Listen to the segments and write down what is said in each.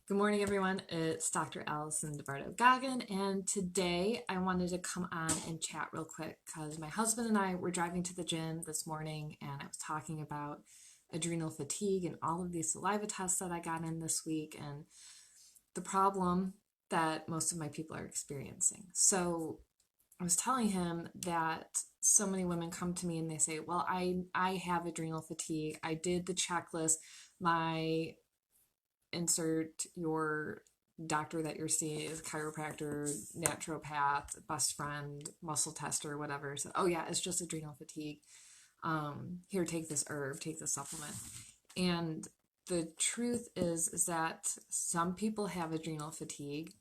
Good morning, everyone. It's Dr. Alison DiBarto Goggin, and today I wanted to come on and chat real quick because my husband and I were driving to the gym this morning, and I was talking about adrenal fatigue and all of these saliva tests that I got in this week and the problem that most of my people are experiencing. So I was telling him that so many women come to me and they say, well, I have adrenal fatigue. I did the checklist. My insert your doctor that you're seeing is chiropractor, naturopath, best friend, muscle tester, whatever. So, oh yeah, it's just adrenal fatigue. Here, take this herb, take this supplement. And the truth is that some people have adrenal fatigue.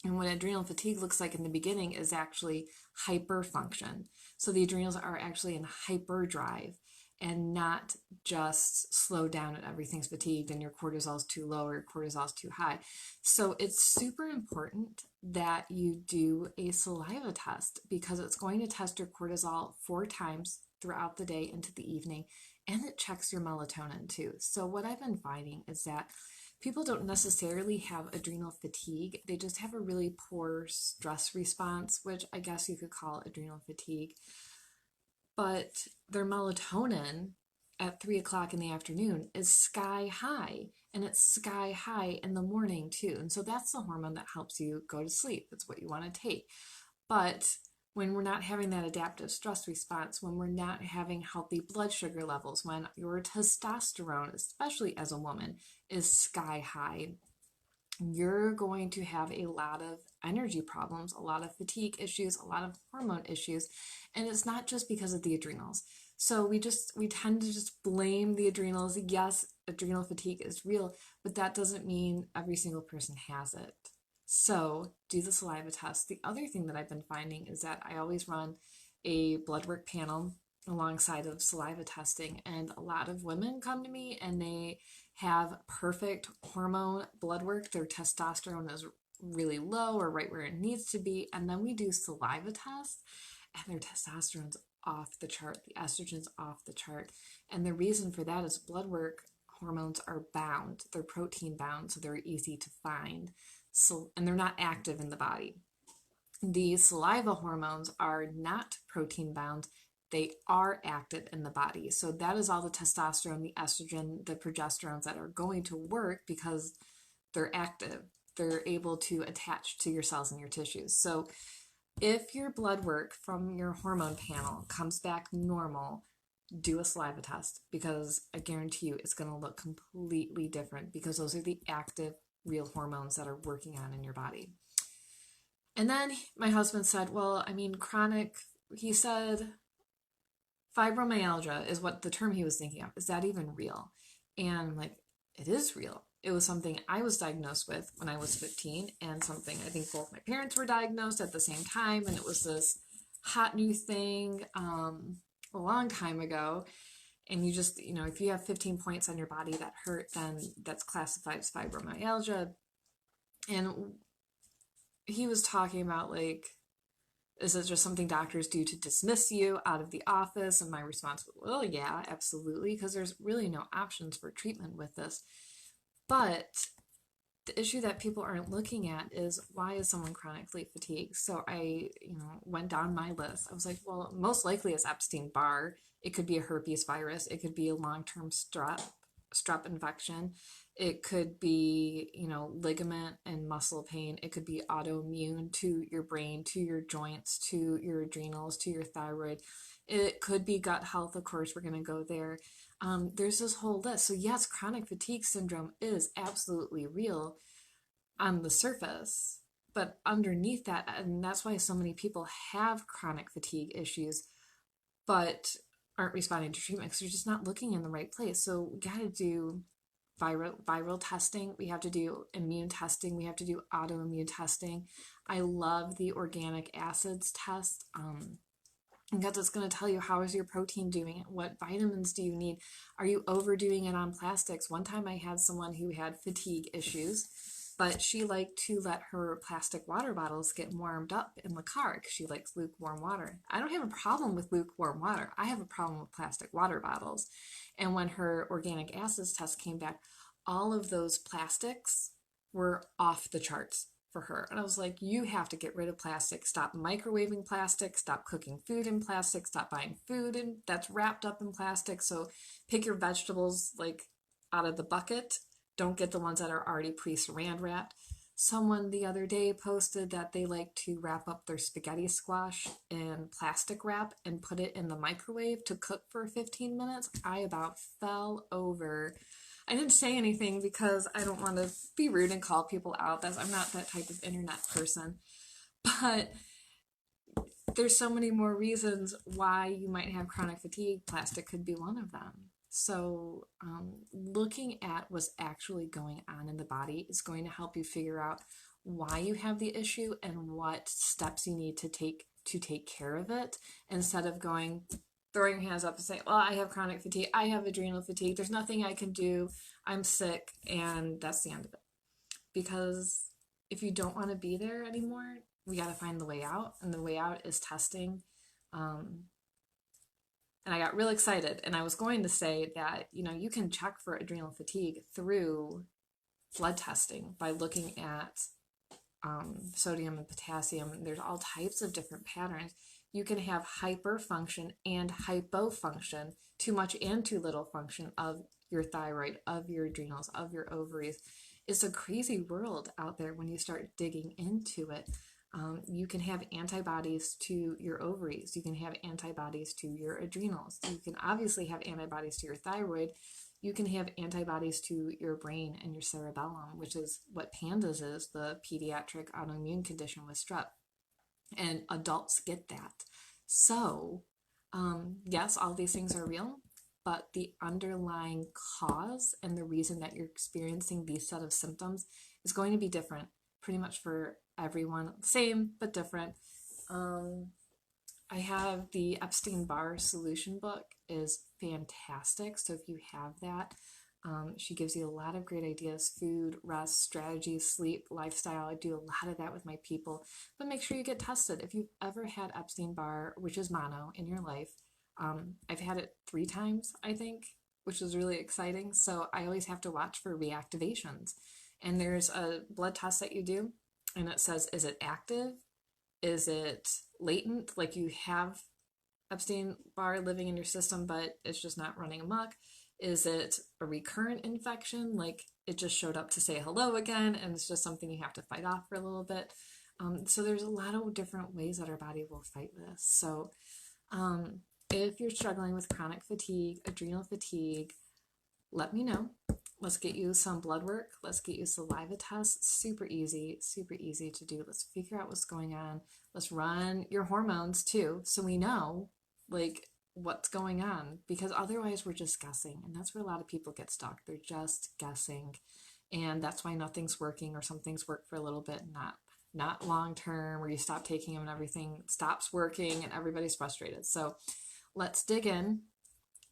And what adrenal fatigue looks like in the beginning is actually hyperfunction. So the adrenals are actually in hyperdrive and not just slow down and everything's fatigued and your cortisol is too low or your cortisol is too high. So it's super important that you do a saliva test because it's going to test your cortisol 4 times throughout the day into the evening, and it checks your melatonin too. So what I've been finding is that people don't necessarily have adrenal fatigue. They just have a really poor stress response, which I guess you could call adrenal fatigue. But their melatonin at 3 o'clock in the afternoon is sky high, and it's sky high in the morning too. And so that's the hormone that helps you go to sleep. It's what you want to take. But when we're not having that adaptive stress response, when we're not having healthy blood sugar levels, when your testosterone, especially as a woman, is sky high, you're going to have a lot of energy problems, a lot of fatigue issues, a lot of hormone issues, and it's not just because of the adrenals. So we tend to just blame the adrenals. Yes, adrenal fatigue is real, but that doesn't mean every single person has it. So do the saliva test. The other thing that I've been finding is that I always run a blood work panel alongside of saliva testing, and a lot of women come to me and they have perfect hormone blood work. Their testosterone is really low or right where it needs to be, and then we do saliva tests and their testosterone's off the chart, the estrogen's off the chart. And the reason for that is blood work hormones are bound, they're protein bound, so they're easy to find. So, and they're not active in the body. The saliva hormones are not protein bound, they are active in the body. So that is all the testosterone, the estrogen, the progesterones that are going to work because they're active. They're able to attach to your cells and your tissues. So if your blood work from your hormone panel comes back normal, do a saliva test because I guarantee you it's going to look completely different because those are the active, real hormones that are working on in your body. And then my husband said, well, I mean, he said fibromyalgia is what the term he was thinking of. Is that even real? And I'm like, it is real. It was something I was diagnosed with when I was 15, and something I think both my parents were diagnosed at the same time. And it was this hot new thing a long time ago. And you just, if you have 15 points on your body that hurt, then that's classified as fibromyalgia. And he was talking about, like, is it just something doctors do to dismiss you out of the office? And my response was, well, yeah, absolutely, because there's really no options for treatment with this. But the issue that people aren't looking at is, why is someone chronically fatigued? So I, went down my list. I was like, well, most likely it's Epstein-Barr. It could be a herpes virus. It could be a long-term strep infection. It could be, ligament and muscle pain. It could be autoimmune to your brain, to your joints, to your adrenals, to your thyroid. It could be gut health. Of course, we're going to go there. There's this whole list. So yes, chronic fatigue syndrome is absolutely real on the surface, but underneath that, and that's why so many people have chronic fatigue issues, but aren't responding to treatment because they're just not looking in the right place. So we got to do viral testing. We have to do immune testing. We have to do autoimmune testing. I love the organic acids test. Because it's going to tell you, how is your protein doing? What vitamins do you need? Are you overdoing it on plastics? One time I had someone who had fatigue issues, but she liked to let her plastic water bottles get warmed up in the car because she likes lukewarm water. I don't have a problem with lukewarm water. I have a problem with plastic water bottles. And when her organic acids test came back, all of those plastics were off the charts for her. And I was like, you have to get rid of plastic. Stop microwaving plastic. Stop cooking food in plastic. Stop buying food that's wrapped up in plastic. So pick your vegetables like out of the bucket. Don't get the ones that are already pre-saran wrapped. Someone the other day posted that they like to wrap up their spaghetti squash in plastic wrap and put it in the microwave to cook for 15 minutes. I about fell over. I didn't say anything because I don't want to be rude and call people out. I'm not that type of internet person. But there's so many more reasons why you might have chronic fatigue. Plastic could be one of them. So looking at what's actually going on in the body is going to help you figure out why you have the issue and what steps you need to take care of it, instead of throwing your hands up and saying, well, I have chronic fatigue, I have adrenal fatigue, there's nothing I can do, I'm sick, and that's the end of it. Because if you don't want to be there anymore, we got to find the way out, and the way out is testing. And I got real excited, and I was going to say that, you can check for adrenal fatigue through blood testing by looking at sodium and potassium. There's all types of different patterns. You can have hyperfunction and hypofunction, too much and too little function of your thyroid, of your adrenals, of your ovaries. It's a crazy world out there when you start digging into it. You can have antibodies to your ovaries. You can have antibodies to your adrenals. You can obviously have antibodies to your thyroid. You can have antibodies to your brain and your cerebellum, which is what PANDAS is, the pediatric autoimmune condition with strep. And adults get that. So, yes, all these things are real, but the underlying cause and the reason that you're experiencing these set of symptoms is going to be different pretty much for everyone. Same, but different. I have the Epstein-Barr solution book, is fantastic. So if you have that, she gives you a lot of great ideas: food, rest, strategies, sleep, lifestyle. I do a lot of that with my people, but make sure you get tested. If you've ever had Epstein-Barr, which is mono, in your life, I've had it 3 times, I think, which is really exciting. So I always have to watch for reactivations. And there's a blood test that you do, and it says, is it active? Is it latent? Like you have Epstein-Barr living in your system, but it's just not running amok. Is it a recurrent infection? Like it just showed up to say hello again, and it's just something you have to fight off for a little bit. So there's a lot of different ways that our body will fight this. So if you're struggling with chronic fatigue, adrenal fatigue, let me know. Let's get you some blood work. Let's get you saliva tests. Super easy to do. Let's figure out what's going on. Let's run your hormones too, so we know like what's going on, because otherwise we're just guessing. And that's where a lot of people get stuck. They're just guessing. And that's why nothing's working, or some things work for a little bit, not long term, where you stop taking them and everything stops working and everybody's frustrated. So let's dig in.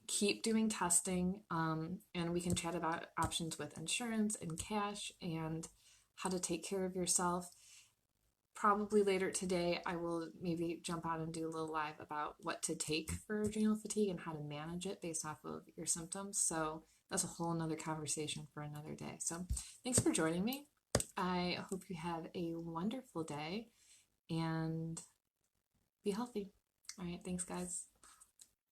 Keep doing testing, and we can chat about options with insurance and cash and how to take care of yourself. Probably later today, I will maybe jump out and do a little live about what to take for adrenal fatigue and how to manage it based off of your symptoms. So that's a whole nother conversation for another day. So thanks for joining me. I hope you have a wonderful day and be healthy. All right, thanks guys.